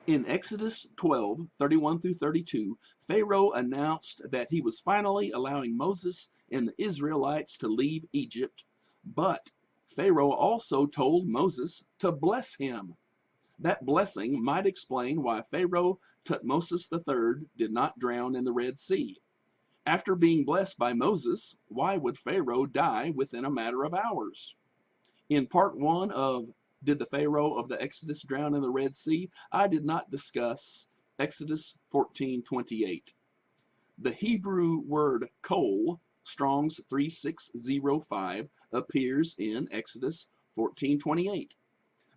In Exodus 12:31 through 32, Pharaoh announced that he was finally allowing Moses and the Israelites to leave Egypt, but Pharaoh also told Moses to bless him. That blessing might explain why Pharaoh Tutmosis III did not drown in the Red Sea. After being blessed by Moses, why would Pharaoh die within a matter of hours? In part one of Did the Pharaoh of the Exodus drown in the Red Sea, I did not discuss Exodus 14:28. The Hebrew word kol, Strong's 3605, appears in Exodus 14:28.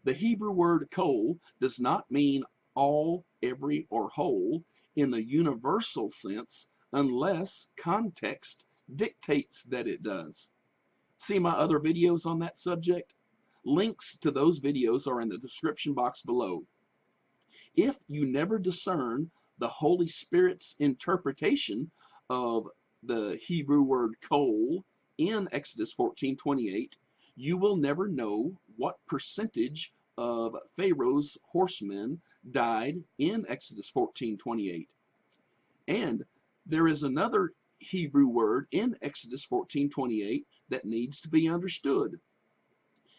The Hebrew word kol does not mean all, every, or whole in the universal sense unless context dictates that it does. See my other videos on that subject? Links to those videos are in the description box below. If you never discern the Holy Spirit's interpretation of the Hebrew word kol in Exodus 14:28, you will never know what percentage of Pharaoh's horsemen died in Exodus 14:28. And there is another Hebrew word in Exodus 14:28 that needs to be understood.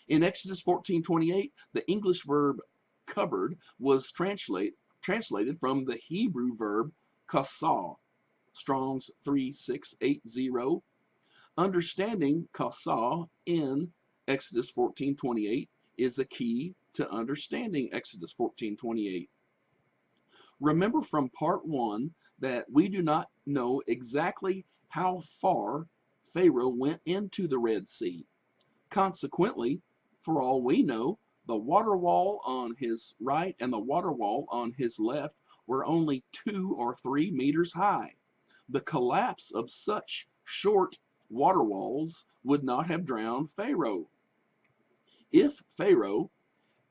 In Exodus 14:28, the English verb covered was translated from the Hebrew verb kasah, Strong's 3680. Understanding kasah in Exodus 14:28 is a key to understanding Exodus 14:28. Remember from part one that we do not know exactly how far Pharaoh went into the Red Sea. Consequently, for all we know, the water wall on his right and the water wall on his left were only 2 or 3 meters high. The collapse of such short water walls would not have drowned Pharaoh. If Pharaoh,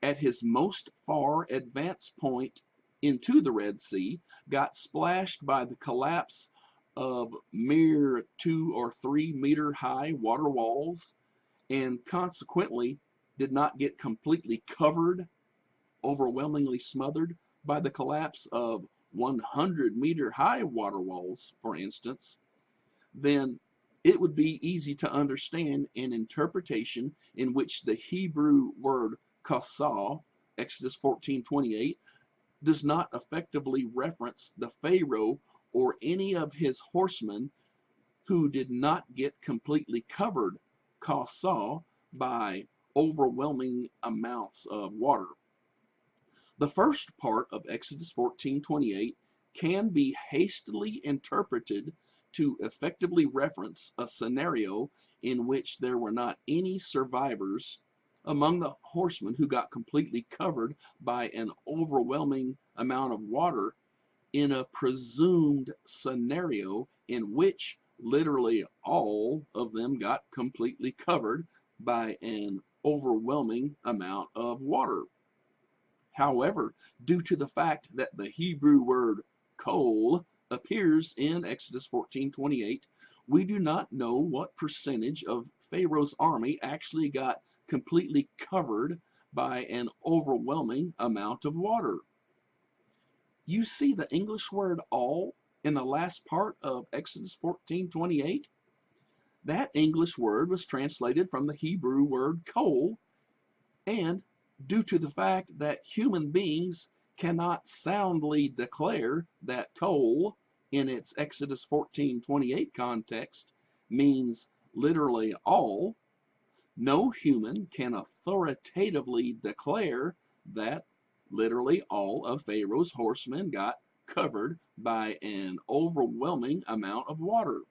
at his most far advanced point into the Red Sea, got splashed by the collapse of mere 2 or 3 meter high water walls, and consequently did not get completely covered, overwhelmingly smothered by the collapse of 100-meter high water walls, for instance, then it would be easy to understand an interpretation in which the Hebrew word kasah, Exodus 14:28, does not effectively reference the Pharaoh or any of his horsemen who did not get completely covered, kasah, by overwhelming amounts of water. The first part of Exodus 14:28 can be hastily interpreted to effectively reference a scenario in which there were not any survivors among the horsemen who got completely covered by an overwhelming amount of water, in a presumed scenario in which literally all of them got completely covered by an overwhelming amount of water. However, due to the fact that the Hebrew word kol appears in Exodus 14:28, we do not know what percentage of Pharaoh's army actually got completely covered by an overwhelming amount of water. You see the English word all in the last part of Exodus 14:28? That English word was translated from the Hebrew word kol, and due to the fact that human beings cannot soundly declare that kol in its Exodus 14:28 context means literally all, no human can authoritatively declare that literally all of Pharaoh's horsemen got covered by an overwhelming amount of water.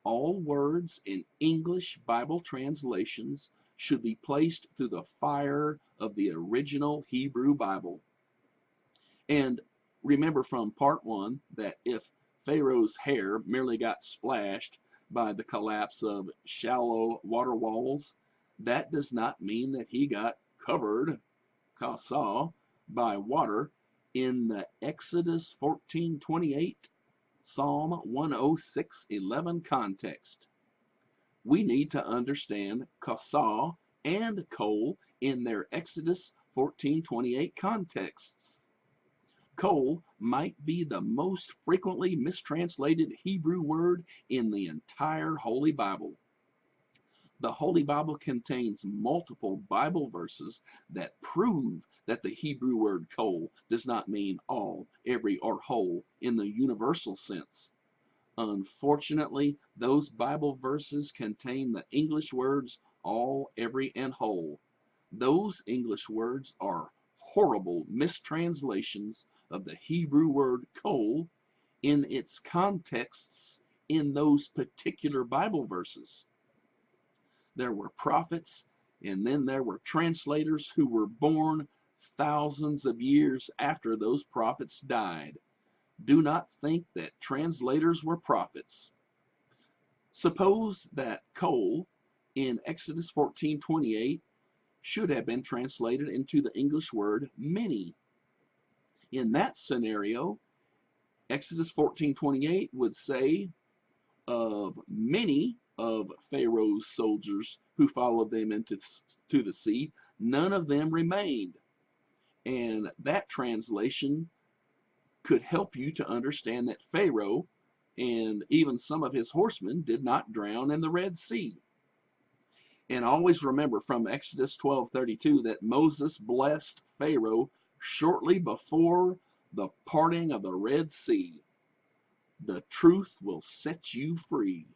All words in English Bible translations should be placed through the fire of the original Hebrew Bible. And remember from part one that if Pharaoh's hair merely got splashed by the collapse of shallow water walls, that does not mean that he got covered, kasah, by water in the Exodus 14:28 Psalm 106:11 context. We need to understand kasah and kol in their Exodus 14:28 contexts. Coal might be the most frequently mistranslated Hebrew word in the entire Holy Bible. The Holy Bible contains multiple Bible verses that prove that the Hebrew word coal does not mean all, every, or whole in the universal sense. Unfortunately, those Bible verses contain the English words all, every, and whole. Those English words are horrible mistranslations of the Hebrew word coal in its contexts in those particular Bible verses. There were prophets, and then there were translators who were born thousands of years after those prophets died. Do not think that translators were prophets. Suppose that coal in Exodus 14:28 should have been translated into the English word many. In that scenario, Exodus 14:28 would say, of many of Pharaoh's soldiers who followed them into the sea, none of them remained. And that translation could help you to understand that Pharaoh and even some of his horsemen did not drown in the Red Sea. And always remember from Exodus 12:32 that Moses blessed Pharaoh shortly before the parting of the Red Sea. The truth will set you free.